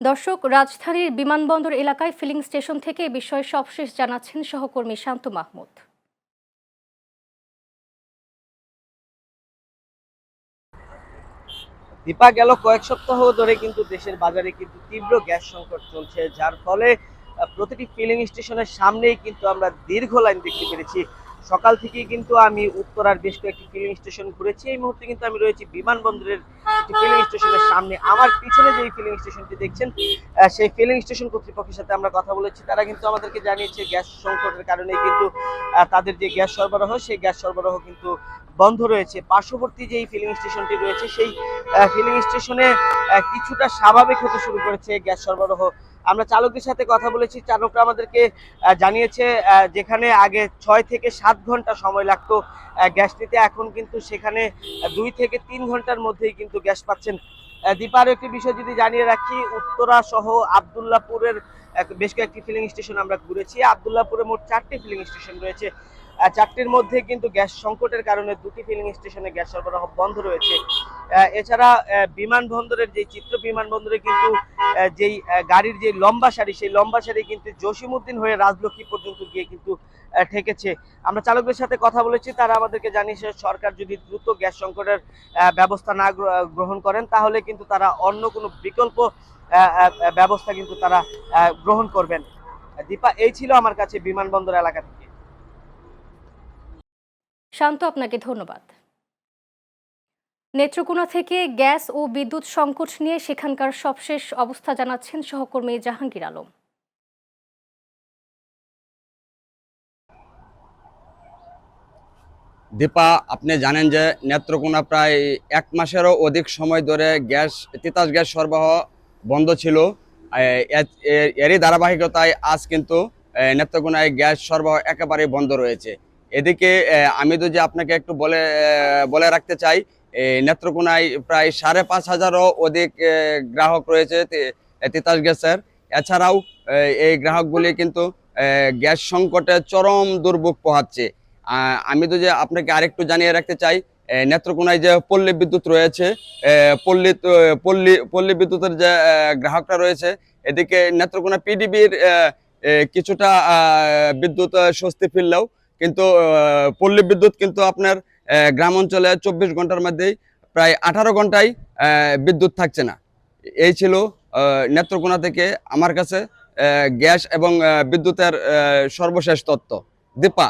দর্শক, রাজধানীর বিমানবন্দর এলাকায় ফিলিং স্টেশন থেকে এ বিষয়ে সবশেষ জানাচ্ছেন সহকর্মী শান্ত মাহমুদ। দীপা, গেল কয়েক সপ্তাহ ধরে কিন্তু দেশের বাজারে কিন্তু তীব্র গ্যাস সংকট চলছে, যার ফলে প্রতিটি ফিলিং স্টেশনের সামনেই কিন্তু আমরা দীর্ঘ লাইন দেখতে পেরেছি। সকাল থেকেই কিন্তু আমি উত্তরার বেশ কয়েকটি ফিলিং স্টেশন ঘুরেছি। এই মুহূর্তে কিন্তু আমি রয়েছি বিমানবন্দরের একটি ফিলিং স্টেশনের সামনে। আমার পিছনে যে ফিলিং স্টেশনটি দেখছেন, সেই ফিলিং স্টেশন কর্তৃপক্ষের সাথে আমরা কথা বলেছি। তারা কিন্তু আমাদেরকে জানিয়েছে গ্যাস সংকটের কারণে কিন্তু তাদের যে গ্যাস সরবরাহ, সেই গ্যাস সরবরাহ কিন্তু বন্ধ রয়েছে। পার্শ্ববর্তী যে ফিলিং স্টেশনটি রয়েছে, সেই ফিলিং স্টেশনে কিছুটা স্বাভাবিক হতে শুরু করেছে গ্যাস সরবরাহ। আমরা চালকদের সাথে কথা বলেছি, চালকরা আমাদেরকে জানিয়েছে যেখানে আগে 6 থেকে 7 ঘন্টা সময় লাগতো গ্যাস নিতে, এখন কিন্তু সেখানে 2 থেকে 3 ঘন্টার মধ্যেই কিন্তু গ্যাস পাচ্ছেন। দীপার একটি বিষয় যদি জানিয়ে রাখি, উত্তরা সহ আবদুল্লাপুরের বেশ কয়েকটি ফিলিং স্টেশন আমরা ঘুরেছি। আবদুল্লাপুরে মোট 4টি ফিলিং স্টেশন রয়েছে। 4টির মধ্যে কিন্তু গ্যাস সংকটের কারণে 2টি ফিলিং স্টেশনে গ্যাস সরবরাহ বন্ধ রয়েছে। এছাড়া বিমানবন্দরের যে চিত্র, বিমানবন্দরে কিন্তু যেই গাড়ির যে লম্বা সারি, সেই লম্বা সারি কিন্তু জসিমউদ্দিন হয়ে রাজলক্ষ্মী পর্যন্ত গিয়ে কিন্তু ঠেকেছে। আমরা চালকদের সাথে কথা বলেছি, তারা আমাদেরকে জানিয়েছে সরকার যদি দ্রুত গ্যাস সংকটের ব্যবস্থা না গ্রহণ করেন, তাহলে কিন্তু তারা অন্য কোনো বিকল্প ব্যবস্থা কিন্তু তারা গ্রহণ করবেন। দীপা, এই ছিল আমার কাছে বিমানবন্দর এলাকা থেকে। শান্ত, আপনাকে ধন্যবাদ। নেত্রকোনা থেকে গ্যাস ও বিদ্যুৎ সংকট নিয়ে সেখানকার সবশেষ অবস্থা জানাচ্ছেন সহকর্মী জাহাঙ্গীর আলম। দীপা, আপনি জানেন যে নেত্রকোনা প্রায় 1 মাসেরও অধিক সময় ধরে তিতাস গ্যাস সরবরাহ বন্ধ ছিল। এরই ধারাবাহিকতায় আজ কিন্তু নেত্রকোনায় গ্যাস সরবরাহ একেবারেই বন্ধ রয়েছে। এদিকে আমি যদি আপনাকে একটু বলে রাখতে চাই, নেত্রকোনায় প্রায় 5,500-এরও অধিক গ্রাহক রয়েছে তিতাস গ্যাসের। এছাড়াও এই গ্রাহকগুলি কিন্তু গ্যাস সংকটে চরম দুর্ভোগ পোহাচ্ছে। আমি তো যে আপনাকে আরেকটু জানিয়ে রাখতে চাই, নেত্রকোনায় যে পল্লী বিদ্যুৎ রয়েছে, পল্লী পল্লী পল্লী বিদ্যুতের যে গ্রাহকরা রয়েছে, এদিকে নেত্রকোনা পিডিবির কিছুটা বিদ্যুৎ স্বস্তি ফিরলেও কিন্তু পল্লী বিদ্যুৎ কিন্তু আপনার গ্রাম অঞ্চলে 24 ঘন্টার মধ্যেই প্রায় 18 ঘন্টায় বিদ্যুৎ থাকছে না। এই ছিল নেত্রকোনা থেকে আমার কাছে গ্যাস এবং বিদ্যুতের সর্বশেষ তথ্য। দীপা।